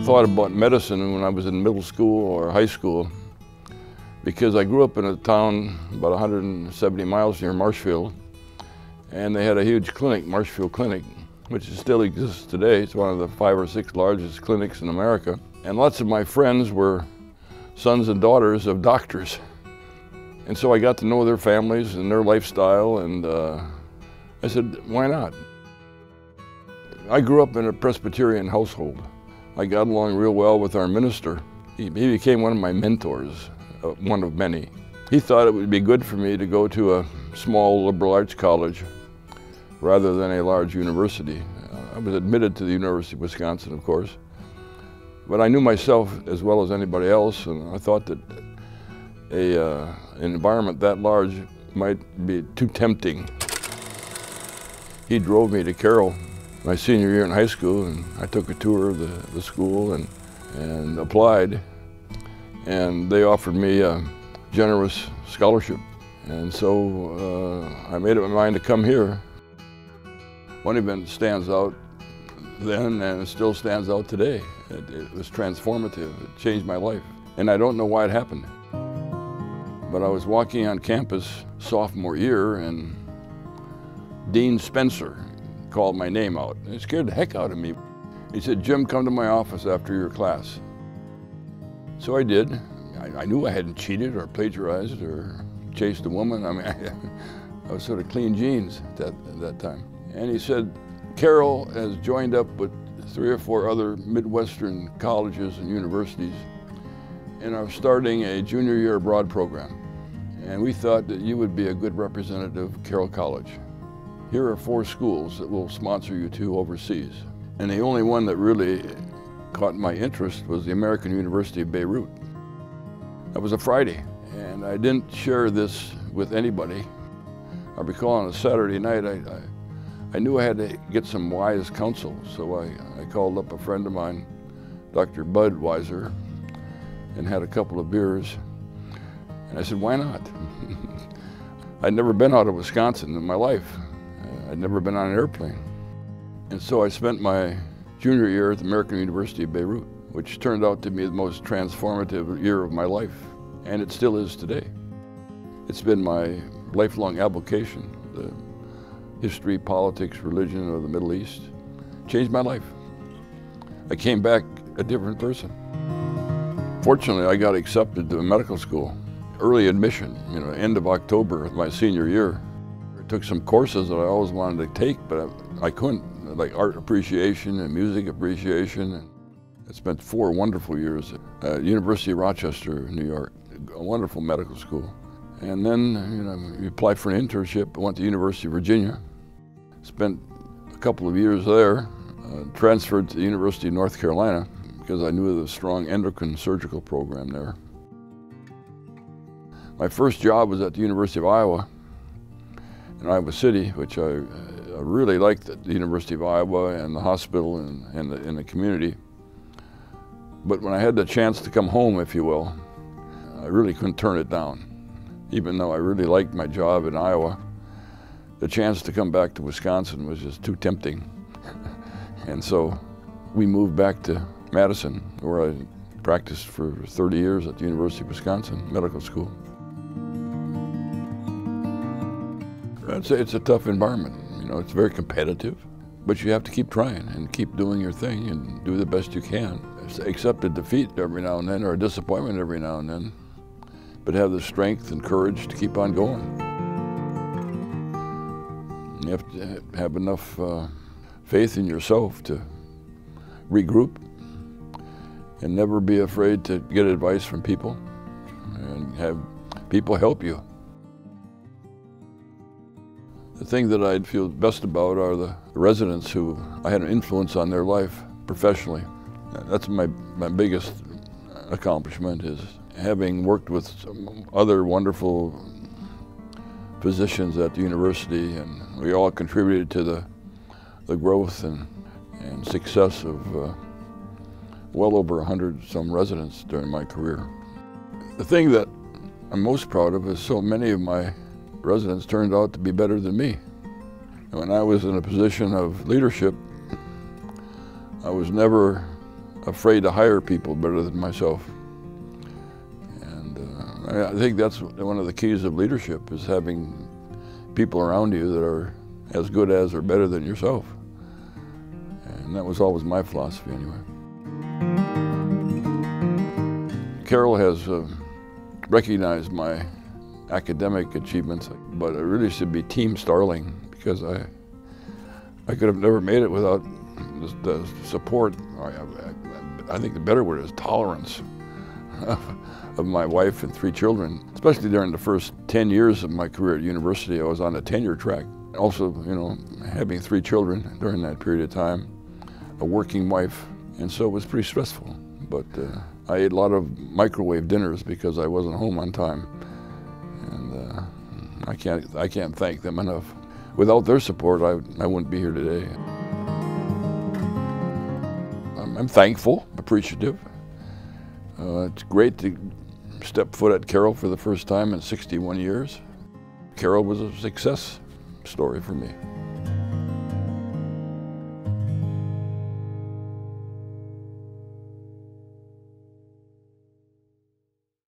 thought about medicine when I was in middle school or high school because I grew up in a town about 170 miles near Marshfield, and they had a huge clinic, Marshfield Clinic, which still exists today. It's one of the 5 or 6 largest clinics in America. And lots of my friends were sons and daughters of doctors. And so I got to know their families and their lifestyle, and I said, why not? I grew up in a Presbyterian household. I got along real well with our minister. He became one of my mentors, one of many. He thought it would be good for me to go to a small liberal arts college rather than a large university. I was admitted to the University of Wisconsin, of course, but I knew myself as well as anybody else, and I thought that an environment that large might be too tempting. He drove me to Carroll my senior year in high school, and I took a tour of the school and applied, and they offered me a generous scholarship. And so I made up my mind to come here. One event stands out then, and it still stands out today. It was transformative. It changed my life. And I don't know why it happened. But I was walking on campus sophomore year, and Dean Spencer called my name out. It scared the heck out of me. He said, "Jim, come to my office after your class." So I did. I knew I hadn't cheated or plagiarized or chased a woman. I mean, I was sort of clean jeans at that time. And he said, "Carroll has joined up with 3 or 4 other Midwestern colleges and universities and are starting a junior year abroad program. And we thought that you would be a good representative of Carroll College. Here are 4 schools that will sponsor you to overseas." And the only one that really caught my interest was the American University of Beirut. That was a Friday, and I didn't share this with anybody. I recall on a Saturday night, I knew I had to get some wise counsel, so I called up a friend of mine, Dr. Bud Weiser, and had a couple of beers. And I said, why not? I'd never been out of Wisconsin in my life. I'd never been on an airplane. And so I spent my junior year at the American University of Beirut, which turned out to be the most transformative year of my life, and it still is today. It's been my lifelong application. The history, politics, religion of the Middle East changed my life. I came back a different person. Fortunately, I got accepted to medical school. Early admission, end of October of my senior year. I took some courses that I always wanted to take, but I couldn't, like art appreciation and music appreciation. I spent 4 wonderful years at University of Rochester, New York, a wonderful medical school. And then, you applied for an internship. I went to University of Virginia, spent a couple of years there, transferred to the University of North Carolina because I knew of the strong endocrine surgical program there. My first job was at the University of Iowa in Iowa City, which I really liked at the University of Iowa and the hospital and the community. But when I had the chance to come home, if you will, I really couldn't turn it down. Even though I really liked my job in Iowa, the chance to come back to Wisconsin was just too tempting. And so we moved back to Madison, where I practiced for 30 years at the University of Wisconsin Medical School. I'd say it's a tough environment. It's very competitive, but you have to keep trying and keep doing your thing and do the best you can. Accept a defeat every now and then, or a disappointment every now and then, but have the strength and courage to keep on going. You have to have enough faith in yourself to regroup and never be afraid to get advice from people and have people help you. The thing that I feel best about are the residents who I had an influence on their life professionally. That's my biggest accomplishment, is having worked with some other wonderful physicians at the university, and we all contributed to the growth and success of well over 100 some residents during my career. The thing that I'm most proud of is so many of my residents turned out to be better than me. When I was in a position of leadership, I was never afraid to hire people better than myself. And I think that's one of the keys of leadership, is having people around you that are as good as or better than yourself. And that was always my philosophy anyway. Carroll has recognized my academic achievements, but it really should be Team Starling, because I could have never made it without the support. I think the better word is tolerance of my wife and 3 children. Especially during the first 10 years of my career at university, I was on a tenure track. Also, you know, having 3 children during that period of time, a working wife, and so it was pretty stressful. But I ate a lot of microwave dinners because I wasn't home on time, and I can't thank them enough. Without their support, I wouldn't be here today. I'm thankful, appreciative. It's great to step foot at Carroll for the first time in 61 years. Carroll was a success story for me.